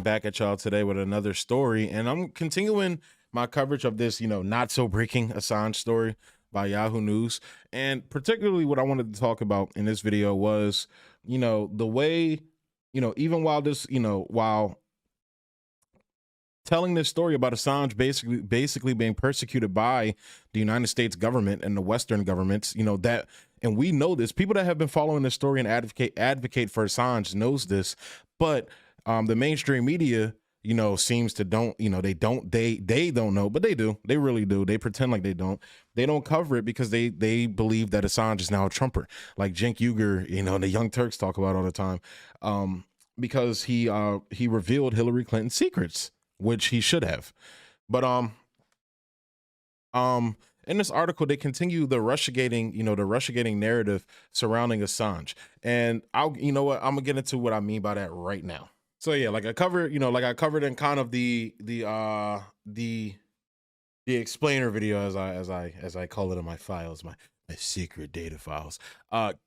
back at y'all today with another story, and I'm continuing my coverage of this, not so breaking Assange story by Yahoo News. And particularly what I wanted to talk about in this video was, the way, even while this, while telling this story about Assange basically being persecuted by the United States government and the Western governments, and we know this, people that have been following this story and advocate for Assange knows this, but the mainstream media, seems to don't know, but they do. They really do. They pretend like they don't cover it because they believe that Assange is now a Trumper, like Cenk Uygur, the Young Turks talk about all the time, because he revealed Hillary Clinton's secrets, which he should have. But in this article, they continue the Russiagating narrative surrounding Assange. And I'm gonna get into what I mean by that right now. So yeah, like I covered in kind of the explainer video, as I call it in my files, my secret data files.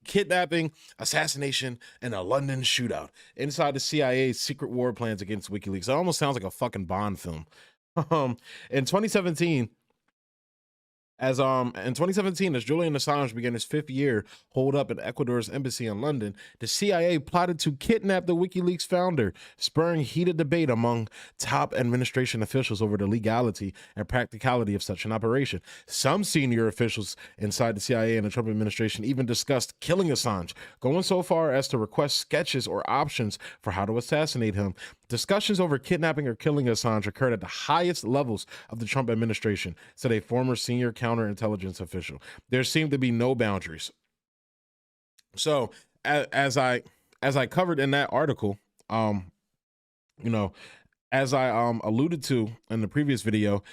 Kidnapping, assassination, and a London shootout inside the CIA's secret war plans against WikiLeaks. It almost sounds like a fucking Bond film. In 2017, as Julian Assange began his 5th year hold up at Ecuador's embassy in London, the CIA plotted to kidnap the WikiLeaks founder, spurring heated debate among top administration officials over the legality and practicality of such an operation. Some senior officials inside the CIA and the Trump administration even discussed killing Assange, going so far as to request sketches or options for how to assassinate him. Discussions over kidnapping or killing Assange occurred at the highest levels of the Trump administration, said a former senior counterintelligence official. There seemed to be no boundaries. So as I covered in that article, as I alluded to in the previous video,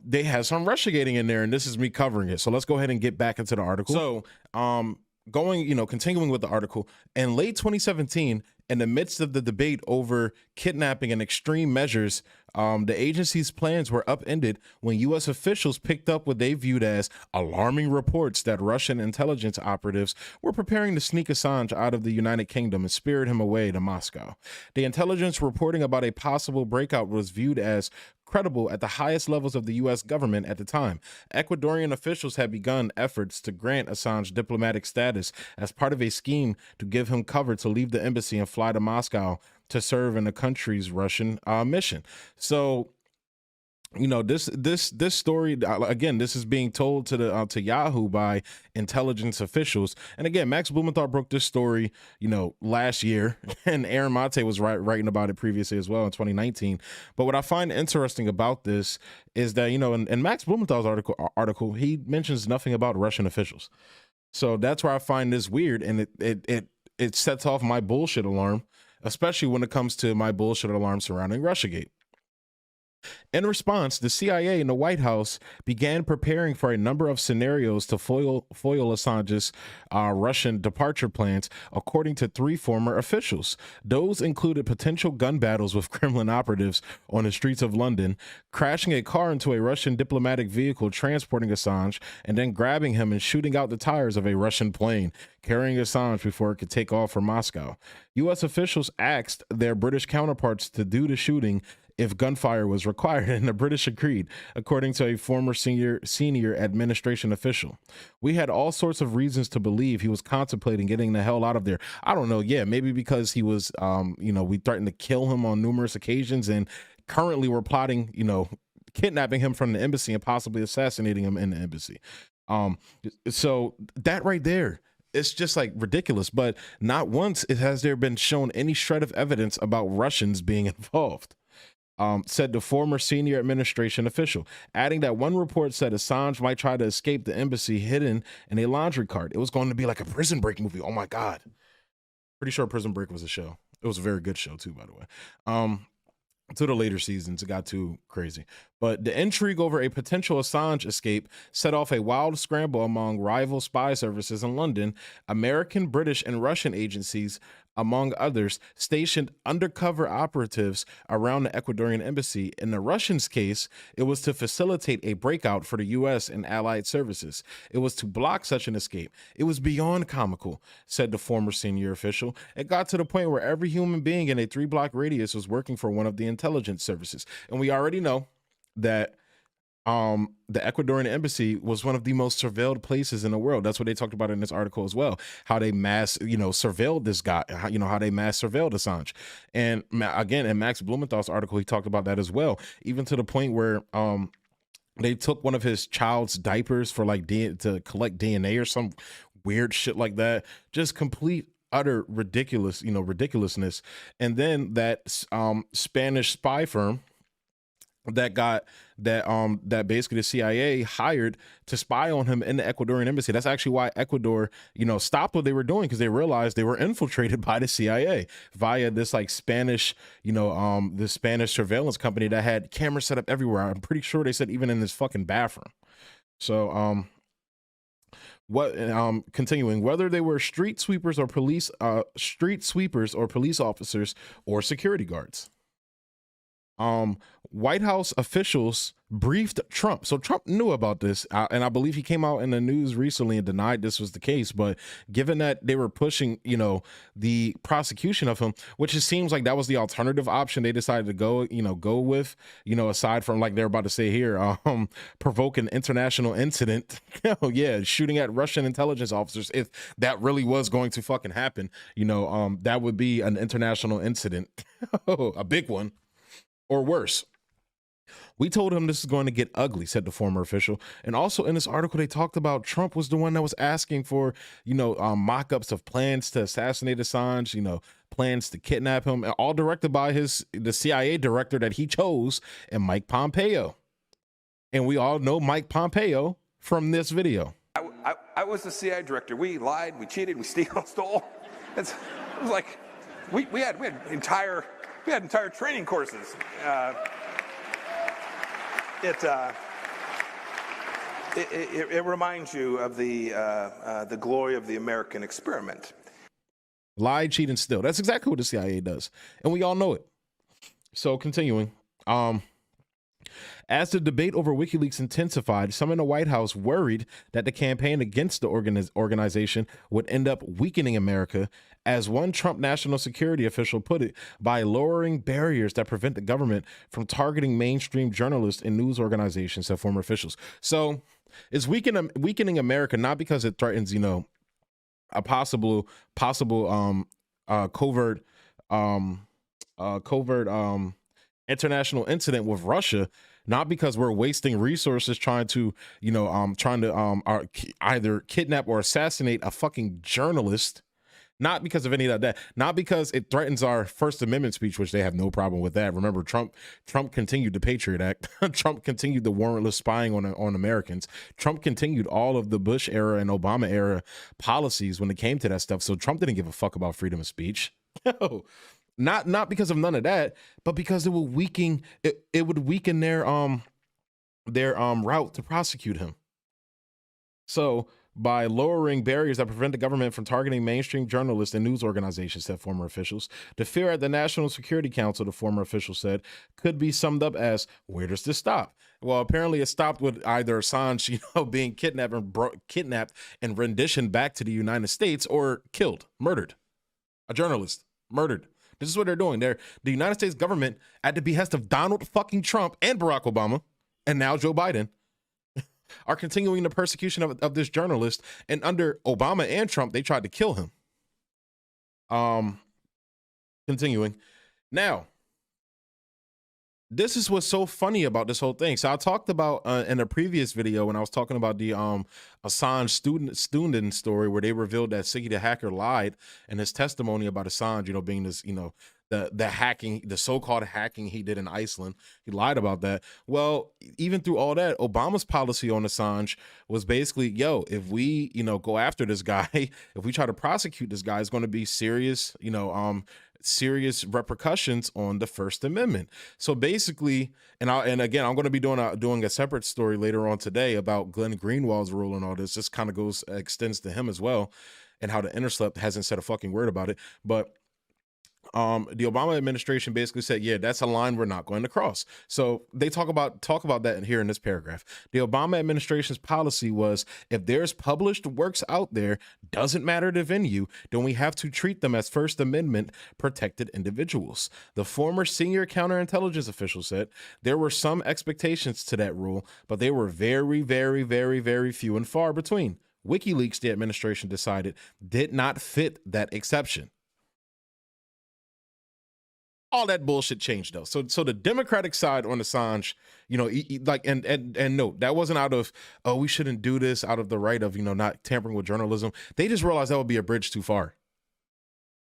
they had some Russiagating in there, and this is me covering it. So let's go ahead and get back into the article. So continuing with the article, in late 2017, in the midst of the debate over kidnapping and extreme measures, the agency's plans were upended when U.S. officials picked up what they viewed as alarming reports that Russian intelligence operatives were preparing to sneak Assange out of the United Kingdom and spirit him away to Moscow. The intelligence reporting about a possible breakout was viewed as credible at the highest levels of the U.S. government at the time. Ecuadorian officials had begun efforts to grant Assange diplomatic status as part of a scheme to give him cover to leave the embassy and fly to Moscow to serve in the country's Russian mission. So, this story, again, this is being told to Yahoo by intelligence officials. And again, Max Blumenthal broke this story, last year, and Aaron Mate was writing about it previously as well in 2019. But what I find interesting about this is that, in Max Blumenthal's article, he mentions nothing about Russian officials. So that's where I find this weird, and it sets off my bullshit alarm, especially when it comes to my bullshit alarm surrounding Russiagate. In response, the CIA and the White House began preparing for a number of scenarios to foil Assange's Russian departure plans, according to 3 former officials. Those included potential gun battles with Kremlin operatives on the streets of London, crashing a car into a Russian diplomatic vehicle transporting Assange, and then grabbing him and shooting out the tires of a Russian plane carrying Assange before it could take off for Moscow. U.S. officials asked their British counterparts to do the shooting if gunfire was required, and the British agreed, according to a former senior administration official. We had all sorts of reasons to believe he was contemplating getting the hell out of there. I don't know. Yeah, maybe because he was, we threatened to kill him on numerous occasions, and currently we're plotting, kidnapping him from the embassy and possibly assassinating him in the embassy. So that right there, it's just like ridiculous, but not once has there been shown any shred of evidence about Russians being involved. Said the former senior administration official, adding that one report said Assange might try to escape the embassy hidden in a laundry cart. It was going to be like a Prison Break movie. Oh my God. Pretty sure Prison Break was a show. It was a very good show too, by the way. To the later seasons, it got too crazy. But the intrigue over a potential Assange escape set off a wild scramble among rival spy services in London. American, British, and Russian agencies among others, stationed undercover operatives around the Ecuadorian embassy. In the Russians' case, it was to facilitate a breakout for the U.S. and allied services. It was to block such an escape. It was beyond comical, said the former senior official. It got to the point where every human being in a 3-block radius was working for one of the intelligence services. And we already know that the Ecuadorian embassy was one of the most surveilled places in the world. That's what they talked about in this article as well. How they mass, surveilled this guy. How they mass surveilled Assange. And again, in Max Blumenthal's article, he talked about that as well. Even to the point where they took one of his child's diapers for to collect DNA or some weird shit like that. Just complete utter ridiculousness. And then that Spanish spy firm that basically the CIA hired to spy on him in the Ecuadorian embassy. That's actually why Ecuador, stopped what they were doing, because they realized they were infiltrated by the CIA via this Spanish, this Spanish surveillance company that had cameras set up everywhere. I'm pretty sure they said even in this fucking bathroom. So, continuing, whether they were street sweepers or police officers or security guards. White House officials briefed Trump. So Trump knew about this, and I believe he came out in the news recently and denied this was the case. But given that they were pushing, the prosecution of him, which it seems like that was the alternative option they decided to go with, aside from, like they're about to say here, provoke an international incident. Oh yeah, shooting at Russian intelligence officers. If that really was going to fucking happen, that would be an international incident, a big one. Or worse. We told him this is going to get ugly, said the former official. And also in this article, they talked about Trump was the one that was asking for, mock-ups of plans to assassinate Assange, plans to kidnap him, all directed by the CIA director that he chose, and Mike Pompeo. And we all know Mike Pompeo from this video. I was the CIA director. We lied, we cheated, we stole. It was like we had entire training courses. It reminds you of the glory of the American experiment. Lie, cheat, and steal. That's exactly what the CIA does, and we all know it. So continuing, as the debate over WikiLeaks intensified, some in the White House worried that the campaign against the organization would end up weakening America, as one Trump national security official put it, by lowering barriers that prevent the government from targeting mainstream journalists and news organizations, said former officials. So it's weakening America, not because it threatens, a possible covert international incident with Russia, not because we're wasting resources trying to either kidnap or assassinate a fucking journalist, not because of any of that, not because it threatens our First Amendment speech, which they have no problem with that. Remember, Trump continued the Patriot Act. Trump continued the warrantless spying on Americans. Trump continued all of the Bush era and Obama era policies when it came to that stuff. So Trump didn't give a fuck about freedom of speech. No. Not because of none of that, but because it would weaken their route to prosecute him. So by lowering barriers that prevent the government from targeting mainstream journalists and news organizations, said former officials. The fear at the National Security Council, the former official said, could be summed up as, where does this stop? Well, apparently it stopped with either Assange, being kidnapped and renditioned back to the United States, or murdered. A journalist murdered. This is what they're doing. The United States government, at the behest of Donald fucking Trump and Barack Obama, and now Joe Biden, are continuing the persecution of this journalist. And under Obama and Trump, they tried to kill him. Continuing. Now, this is what's so funny about this whole thing. So I talked about in a previous video when I was talking about the Assange student story, where they revealed that Siggy the hacker lied in his testimony about Assange, being this, the so-called hacking he did in Iceland. He lied about that. Well, even through all that, Obama's policy on Assange was basically, if we, go after this guy, if we try to prosecute this guy, it's going to be serious, serious repercussions on the First Amendment. So basically, and again, I'm going to be doing a separate story later on today about Glenn Greenwald's role in all this. This kind of extends to him as well, and how the Intercept hasn't said a fucking word about it. But the Obama administration basically said, yeah, that's a line we're not going to cross. So they talk about that here in this paragraph. The Obama administration's policy was, if there's published works out there, doesn't matter the venue, then we have to treat them as First Amendment protected individuals. The former senior counterintelligence official said there were some expectations to that rule, but they were very, very, very, very few and far between. WikiLeaks, the administration decided, did not fit that exception. All that bullshit changed though. So the Democratic side on Assange, and note, that wasn't out of, oh, we shouldn't do this out of the right of, not tampering with journalism. They just realized that would be a bridge too far.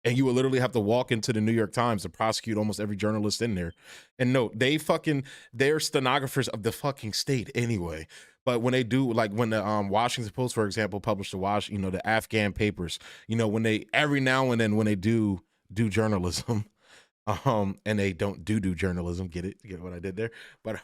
And you would literally have to walk into the New York Times to prosecute almost every journalist in there. And note, they're stenographers of the fucking state anyway. But when they do, like when the Washington Post, for example, published the Afghan papers, when they, every now and then when they do journalism, and they don't do journalism, get what I did there, but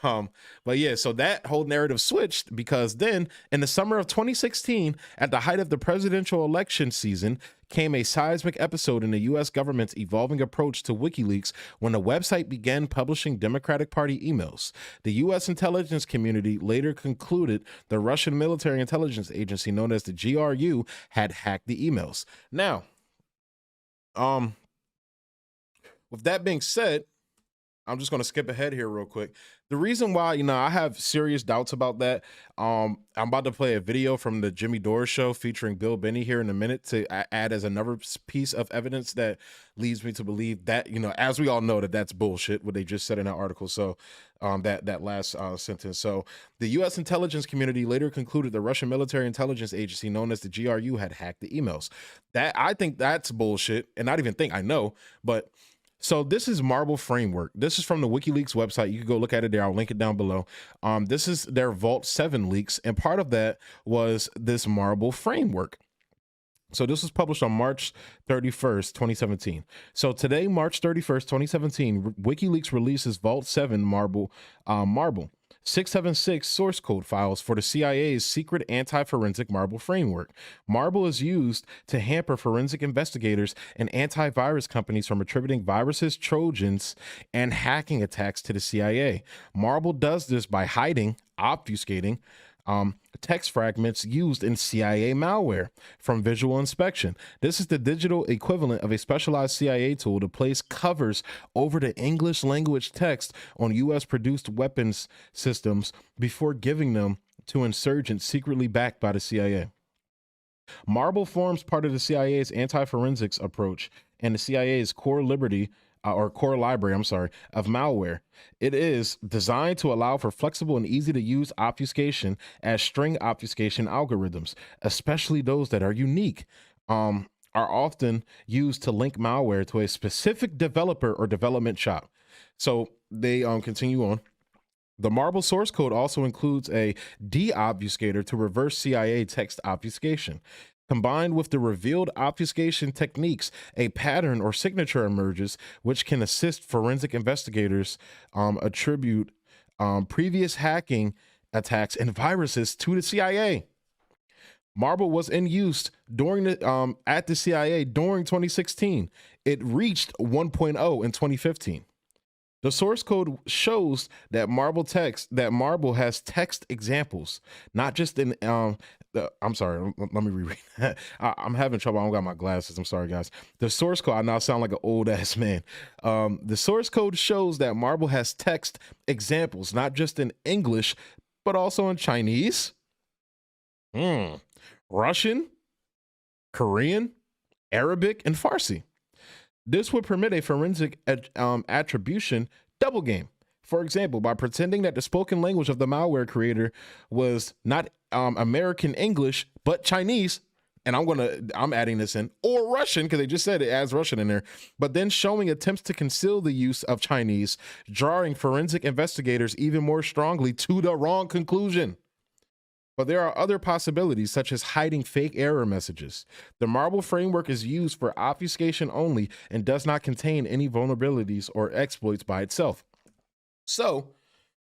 yeah, so that whole narrative switched because then in the summer of 2016, at the height of the presidential election season, came a seismic episode in the U.S. government's evolving approach to WikiLeaks when the website began publishing Democratic Party emails. The U.S. intelligence community later concluded the Russian military intelligence agency known as the GRU had hacked the emails. Now, with that being said, I'm just going to skip ahead here real quick. The reason why, I have serious doubts about that. I'm about to play a video from the Jimmy Dore show featuring Bill Benny here in a minute to add as another piece of evidence that leads me to believe that, as we all know, that's bullshit, what they just said in that article. So that last sentence. So the U.S. intelligence community later concluded the Russian military intelligence agency known as the GRU had hacked the emails. That, I think that's bullshit, and not even think I know, but so this is Marble Framework. This is from the WikiLeaks website. You can go look at it there. I'll link it down below. This is their Vault 7 leaks, and part of that was this Marble Framework. So this was published on March 31st, 2017. So today, March 31st, 2017, WikiLeaks releases Vault 7 Marble 676 source code files for the CIA's secret anti-forensic Marble framework. Marble is used to hamper forensic investigators and antivirus companies from attributing viruses, trojans, and hacking attacks to the CIA. Marble does this by hiding, obfuscating, text fragments used in CIA malware from visual inspection. This is the digital equivalent of a specialized CIA tool to place covers over the English language text on U.S. produced weapons systems before giving them to insurgents secretly backed by the CIA. Marble forms part of the CIA's anti-forensics approach and the CIA's core library of malware. It is designed to allow for flexible and easy to use obfuscation as string obfuscation algorithms, especially those that are unique, are often used to link malware to a specific developer or development shop. So they continue on. The Marble source code also includes a deobfuscator to reverse CIA text obfuscation. Combined with the revealed obfuscation techniques, a pattern or signature emerges, which can assist forensic investigators attribute previous hacking attacks and viruses to the CIA. Marble was in use during at the CIA during 2016. It reached 1.0 in 2015. The source code shows that Marble has text examples, not just in, I'm sorry, let me reread that. I'm having trouble. I don't got my glasses. I'm sorry, guys. The source code, I now sound like an old ass man. The source code shows that Marble has text examples, not just in English, but also in Chinese, Russian, Korean, Arabic, and Farsi. This would permit a forensic attribution double game. For example, by pretending that the spoken language of the malware creator was not American English, but Chinese, and I'm adding this in, or Russian, because they just said it as Russian in there, but then showing attempts to conceal the use of Chinese, drawing forensic investigators even more strongly to the wrong conclusion. But there are other possibilities, such as hiding fake error messages. The Marble framework is used for obfuscation only and does not contain any vulnerabilities or exploits by itself. So,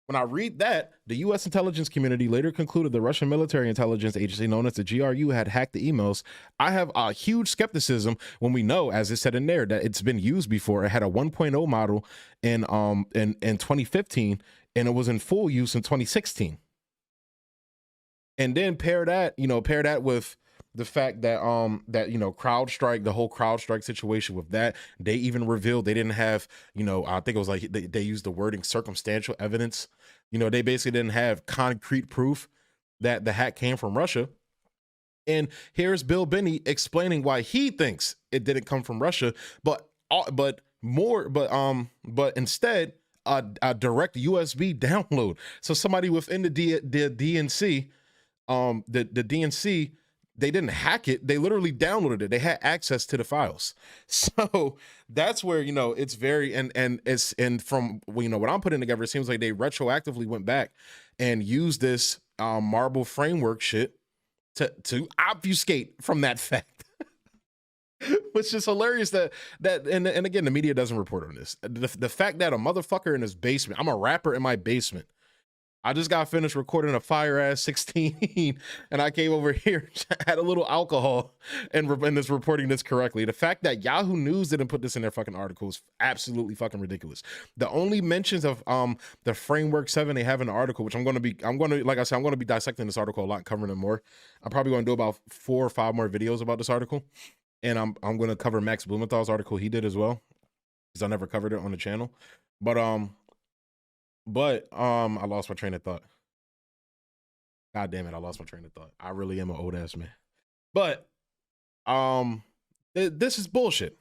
When I read that, the U.S. intelligence community later concluded the Russian military intelligence agency known as the GRU had hacked the emails. I have a huge skepticism when we know, as it said in there, that it's been used before. It had a 1.0 model in 2015, and it was in full use in 2016. And then pair that with the fact that CrowdStrike, the whole CrowdStrike situation with that, they even revealed they didn't have, I think it was like they used the wording circumstantial evidence. They basically didn't have concrete proof that the hack came from Russia. And here's Bill Binney explaining why he thinks it didn't come from Russia, but instead a direct USB download. So somebody within the DNC, the DNC, they didn't hack it. They literally downloaded it. They had access to the files. So that's where, it's very, and from, what I'm putting together, it seems like they retroactively went back and used this Marble framework shit to obfuscate from that fact. Which is hilarious that and again, the media doesn't report on this. The fact that a motherfucker in his basement, I'm a rapper in my basement, I just got finished recording a fire ass 16 and I came over here, had a little alcohol and is reporting this correctly. The fact that Yahoo News didn't put this in their fucking article is absolutely fucking ridiculous. The only mentions of the Framework 7 they have in the article, which I'm going to be dissecting this article a lot and covering it more. I'm probably going to do about 4 or 5 more videos about this article. And I'm going to cover Max Blumenthal's article he did as well, because I never covered it on the channel. But I lost my train of thought. God damn it, I lost my train of thought. I really am an old ass man. But this is bullshit.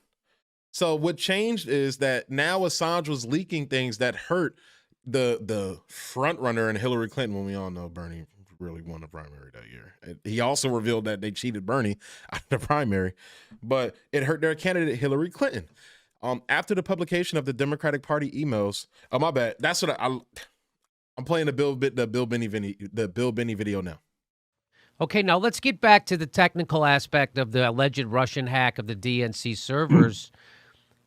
So what changed is that now Assange was leaking things that hurt the front runner in Hillary Clinton, when we all know Bernie really won the primary that year. He also revealed that they cheated Bernie out of the primary, but it hurt their candidate Hillary Clinton. After the publication of the Democratic Party emails, oh my bad, that's what I'm playing the Bill Binney video now. Okay, now let's get back to the technical aspect of the alleged Russian hack of the DNC servers.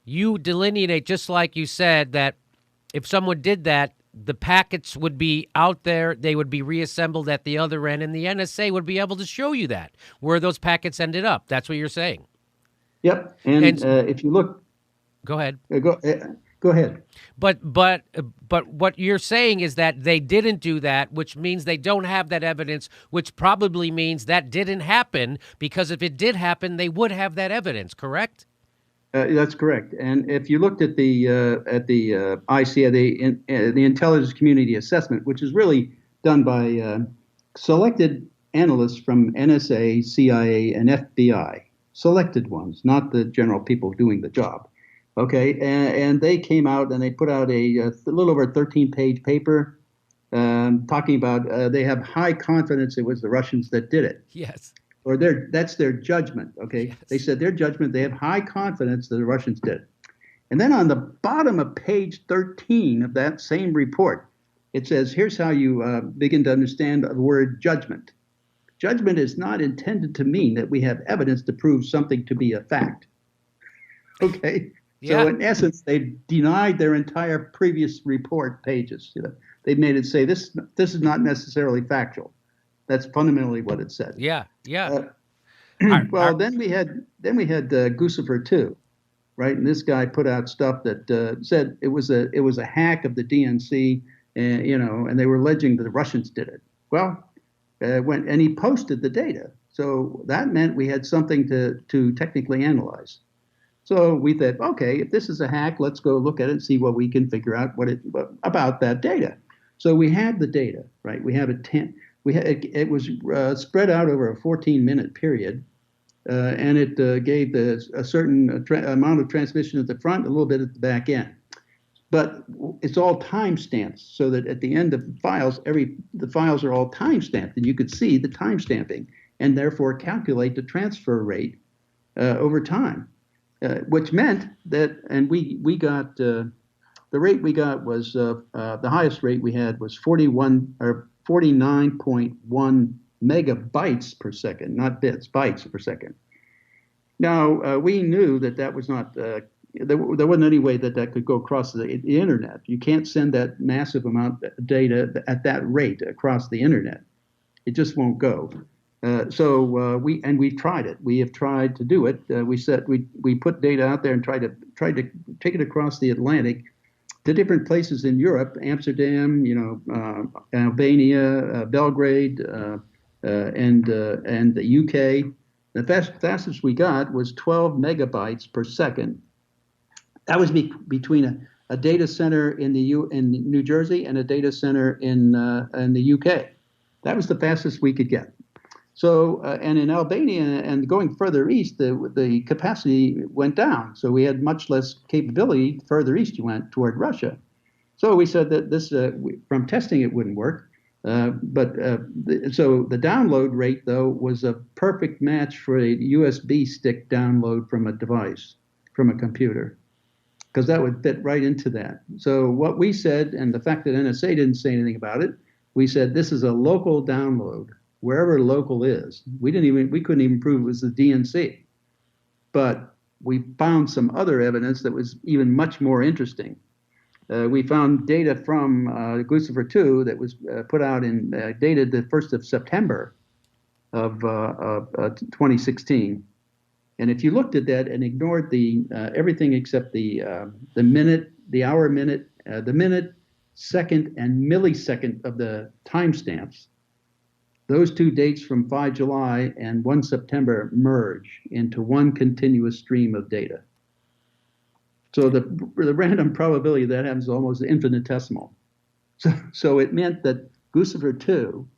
You delineate, just like you said, that if someone did that, the packets would be out there, they would be reassembled at the other end, and the NSA would be able to show you that, where those packets ended up. That's what you're saying. Yep, and if you look... Go ahead. Go ahead. But what you're saying is that they didn't do that, which means they don't have that evidence, which probably means that didn't happen, because if it did happen, they would have that evidence, correct? That's correct. And if you looked at the ICA, the Intelligence Community Assessment, which is really done by selected analysts from NSA, CIA, and FBI, selected ones, not the general people doing the job. Okay, and they came out and they put out a little over 13-page paper talking about they have high confidence it was the Russians that did it. Yes. Or that's their judgment, okay? Yes. They said their judgment, they have high confidence that the Russians did it. And then on the bottom of page 13 of that same report, it says, here's how you begin to understand the word judgment. Judgment is not intended to mean that we have evidence to prove something to be a fact. Okay? Yeah. So in essence, they denied their entire previous report pages. They made it say this is not necessarily factual. That's fundamentally what it said. Yeah, yeah. Then we had Guccifer too, right? And this guy put out stuff that said it was a hack of the DNC, and they were alleging that the Russians did it. Well, and he posted the data, so that meant we had something to technically analyze. So we thought, okay, if this is a hack, let's go look at it and see what we can figure out about that data. So we had the data, right? We have it was spread out over a 14-minute period, and it gave a certain amount of transmission at the front, a little bit at the back end. But it's all timestamped, so that at the end of the files, the files are all timestamped, and you could see the timestamping, and therefore calculate the transfer rate over time. Which meant that, and we got the rate we got was the highest rate we had was 49.1 megabytes per second, not bits, bytes per second. Now we knew that was not there wasn't any way that that could go across the internet. You can't send that massive amount of data at that rate across the internet. It just won't go. So we've tried it. We have tried to do it. We put data out there and tried to take it across the Atlantic to different places in Europe, Amsterdam, Albania, Belgrade, and the UK. The fastest we got was 12 megabytes per second. That was between a data center in in New Jersey and a data center in the UK. That was the fastest we could get. So, and in Albania and going further east, the capacity went down. So we had much less capability further east you went toward Russia. So we said that this, from testing, it wouldn't work. So the download rate, though, was a perfect match for a USB stick download from a device, from a computer, because that would fit right into that. So what we said, and the fact that NSA didn't say anything about it, we said this is a local download, wherever local is. We couldn't even prove it was the DNC. But we found some other evidence that was even much more interesting. We found data from Lucifer 2 that was put out in dated the 1st of September of 2016. And if you looked at that and ignored the everything except the minute, the hour, minute, the minute, second, and millisecond of the timestamps, those two dates from 5 July and 1 September merge into one continuous stream of data. So the random probability of that happens is almost infinitesimal. So it meant that Lucifer 2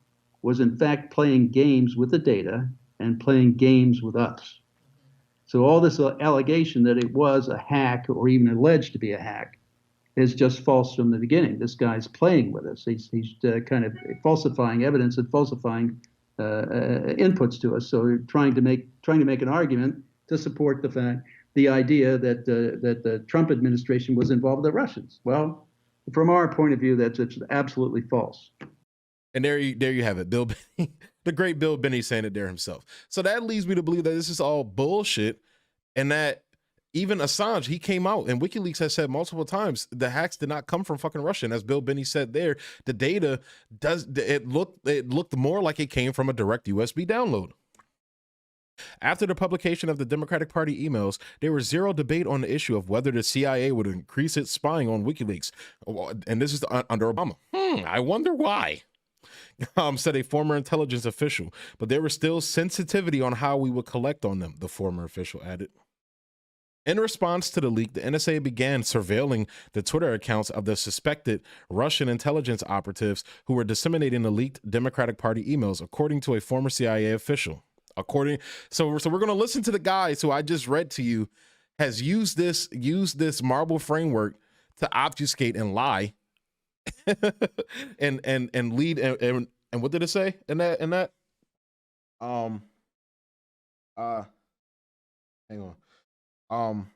was in fact playing games with the data and playing games with us. So all this allegation that it was a hack or even alleged to be a hack is just false from the beginning. This guy's playing with us. He's kind of falsifying evidence and falsifying inputs to us. So trying to make an argument to support the idea that the Trump administration was involved with the Russians. Well, from our point of view, that's absolutely false. And there you have it, Bill Binney, the great Bill Binney saying it there himself. So that leads me to believe that this is all bullshit, and that even Assange, he came out, and WikiLeaks has said multiple times the hacks did not come from fucking Russia. And as Bill Binney said there, the data looked more like it came from a direct USB download. After the publication of the Democratic Party emails, there was zero debate on the issue of whether the CIA would increase its spying on WikiLeaks. And this is under Obama. I wonder why. Said a former intelligence official, but there was still sensitivity on how we would collect on them, the former official added. In response to the leak, the NSA began surveilling the Twitter accounts of the suspected Russian intelligence operatives who were disseminating the leaked Democratic Party emails, according to a former CIA official. So we're going to listen to the guys who I just read to you has used this marble framework to obfuscate and lie and lead and what did it say in that hang on.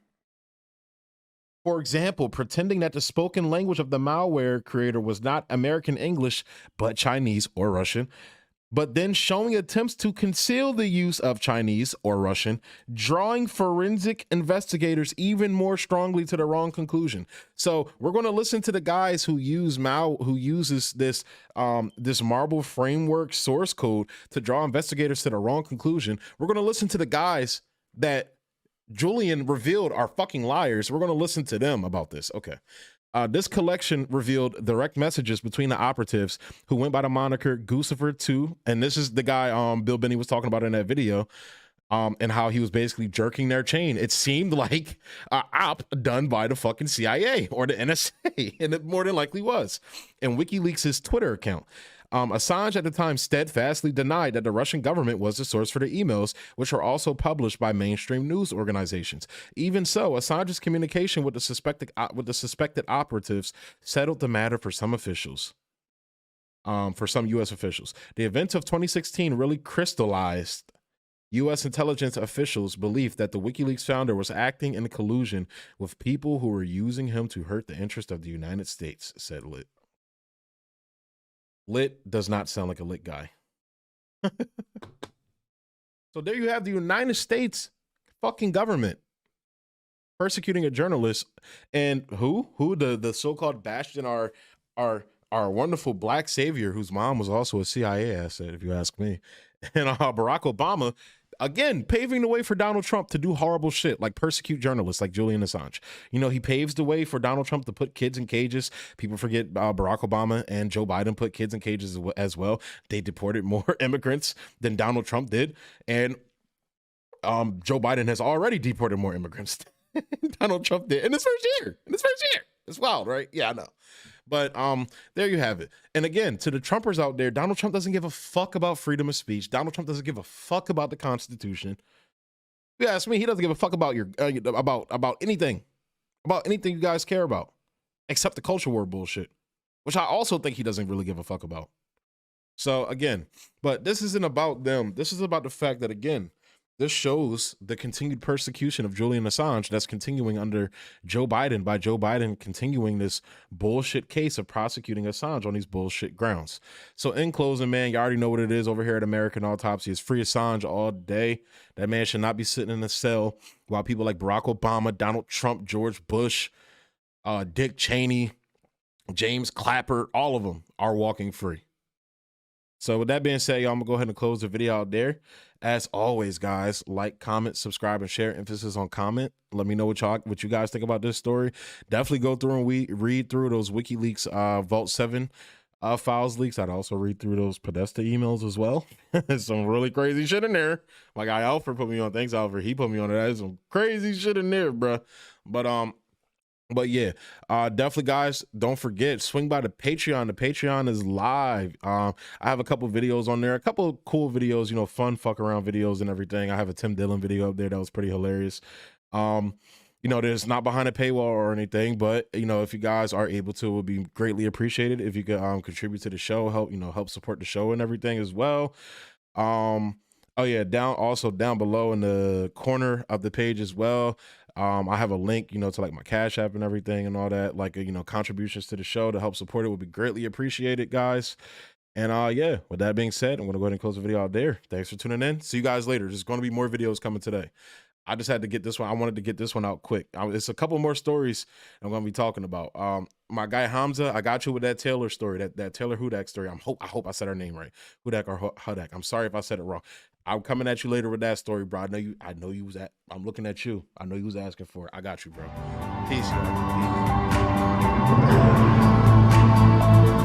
For example, pretending that the spoken language of the malware creator was not American English, but Chinese or Russian, but then showing attempts to conceal the use of Chinese or Russian, drawing forensic investigators even more strongly to the wrong conclusion. So we're going to listen to the guys who uses this marble framework source code to draw investigators to the wrong conclusion. We're going to listen to the guys that Julian revealed are fucking liars. We're going to listen to them about this. Okay. This collection revealed direct messages between the operatives who went by the moniker Lucifer 2. And this is the guy Bill Binney was talking about in that video, and how he was basically jerking their chain. It seemed like an op done by the fucking CIA or the NSA, and it more than likely was. And WikiLeaks' Twitter account. Assange at the time steadfastly denied that the Russian government was the source for the emails, which were also published by mainstream news organizations. Even so, Assange's communication with the suspected operatives settled the matter for some officials, for some U.S. officials. The events of 2016 really crystallized U.S. intelligence officials' belief that the WikiLeaks founder was acting in collusion with people who were using him to hurt the interest of the United States, said Lit. Lit does not sound like a lit guy. So there you have the United States fucking government persecuting a journalist, and who the so-called bastion, our wonderful black savior, whose mom was also a CIA asset, if you ask me, and Barack Obama, again, paving the way for Donald Trump to do horrible shit like persecute journalists like Julian Assange. You know, he paves the way for Donald Trump to put kids in cages. People forget Barack Obama and Joe Biden put kids in cages as well. They deported more immigrants than Donald Trump did. And Joe Biden has already deported more immigrants than Donald Trump did in his first year. It's wild, right? Yeah, I know. But there you have it. And again, to the Trumpers out there, Donald Trump doesn't give a fuck about freedom of speech. Donald Trump doesn't give a fuck about the Constitution. If you ask me, he doesn't give a fuck about your about anything you guys care about, except the culture war bullshit, which I also think he doesn't really give a fuck about. So again, but this isn't about them. This is about the fact that, again, this shows the continued persecution of Julian Assange that's continuing under Joe Biden, by Joe Biden continuing this bullshit case of prosecuting Assange on these bullshit grounds. So in closing, man, you already know what it is over here at American Autopsy. It's free Assange all day. That man should not be sitting in a cell while people like Barack Obama, Donald Trump, George Bush, Dick Cheney, James Clapper, all of them are walking free. So with that being said, y'all, I'm gonna go ahead and close the video out there. As always, guys, like, comment, subscribe, and share. Emphasis on comment. Let me know what you guys think about this story. Definitely go through and read through those WikiLeaks Vault 7 files leaks. I'd also read through those Podesta emails as well. There's some really crazy shit in there. My guy Alfred put me on. Thanks, Alfred. He put me on it. There's some crazy shit in there, bro. But yeah, definitely, guys, don't forget, swing by the Patreon. The Patreon is live. I have a couple videos on there, a couple of cool videos, you know, fun fuck around videos and everything. I have a Tim Dillon video up there that was pretty hilarious. You know, there's not behind a paywall or anything, but, you know, if you guys are able to, it would be greatly appreciated if you could contribute to the show, help support the show and everything as well. Oh yeah, down below in the corner of the page as well, I have a link, you know, to like my Cash App and everything and all that, like, you know, contributions to the show to help support it would be greatly appreciated, guys. And yeah, with that being said, I'm going to go ahead and close the video out there. Thanks for tuning in. See you guys later. There's going to be more videos coming today. I just had to get this one. I wanted to get this one out quick. It's a couple more stories I'm going to be talking about. My guy Hamza, I got you with that Taylor story, that Taylor Hudak story. I hope I said her name right. Hudak or Hudak. I'm sorry if I said it wrong. I'm coming at you later with that story, bro. I know you was I'm looking at you. I know you was asking for it. I got you, bro. Peace, y'all. Peace.